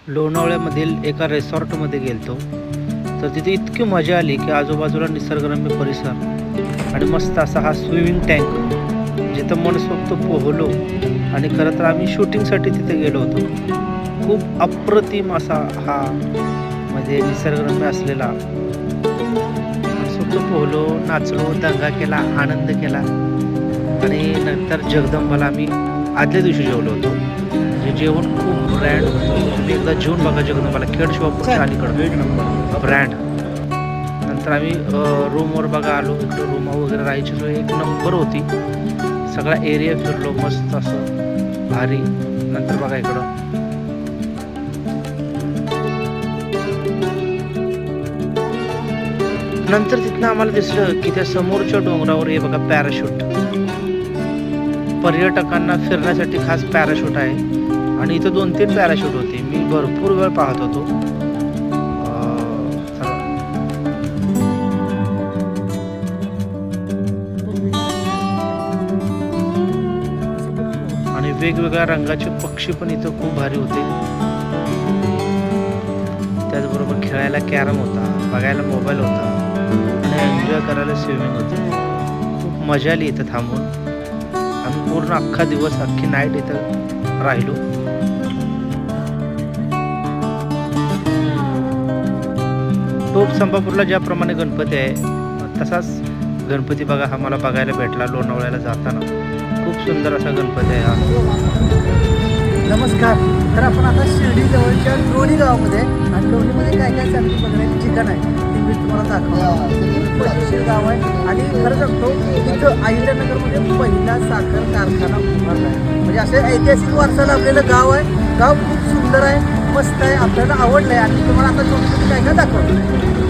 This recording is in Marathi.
लोणावळ्यामधील एका रिसॉर्टमध्ये गेलतो. तर तिथे इतकी मजा आली की आजूबाजूला निसर्गरम्य परिसर आणि मस्त असा हा स्विमिंग टँक जिथं मनसोक्त पोहलो. आणि खरं तर आम्ही शूटिंगसाठी तिथे गेलो होतो. खूप अप्रतिम असा हा म्हणजे निसर्गरम्य असलेला मनसोक्त पोहलो, नाचलो, दंगा केला, आनंद केला. आणि नंतर जगदंबाला आम्ही आदल्या दिवशी जेवलो होतो. म्हणजे जेवण खूप ब्रँड होतं. तुम्ही एकदा जेवून बघा जगदंबाला, खेड शिवापूरच्या अलीकडं ब्रँड. नंतर आम्ही रूमवर बघा आलो. इकडं रूम वगैरे राहायची सोय एक नंबर होती. सगळा एरिया फिरलो मस्त असं भारी. नंतर बघा इकडं नंतर तिथनं आम्हाला दिसलं की त्या समोरच्या डोंगरावर हे बघा पॅराशूट. पर्यटकांना फिरण्यासाठी खास पॅराशूट आहे. आणि इथं 2-3 पॅराशूट होते. मी भरपूर वेळ पाहत होतो. आणि वेगवेगळ्या रंगाचे पक्षी पण इथं खूप भारी होते. त्याचबरोबर खेळायला कॅरम होता, बघायला मोबाईल होता आणि एन्जॉय करायला स्विमिंग होतं. खूप मजा आली इथं थांबून. आम्ही पूर्ण अख्खा दिवस अख्खी नाईट इथं राहिलो. टोप संभापूरला ज्याप्रमाणे गणपती आहे तसाच गणपती बघा हा मला बघायला भेटला लोणावळ्याला जाताना. खूप सुंदर असा गणपती आहे हा. नमस्कार. तर आपण आता शिर्डी जवळच्या लोणी गावामध्ये आणि लोणीमध्ये काय काय चांगली बघण्याची ठिकाण आहे ते मी तुम्हाला दाखवतो. पश्चिम गाव आहे आणि खरं सांगतो इथं अहिल्यानगरमध्ये पहिला साखर कारखाना उभारला आहे. म्हणजे असं ऐतिहासिक वारसा लाभलेलं गाव आहे. गाव खूप सुंदर आहे, मस्त आहे, आपल्याला आवडलं आहे आणि तुम्हाला आता लोणीमध्ये काय काय दाखवतो.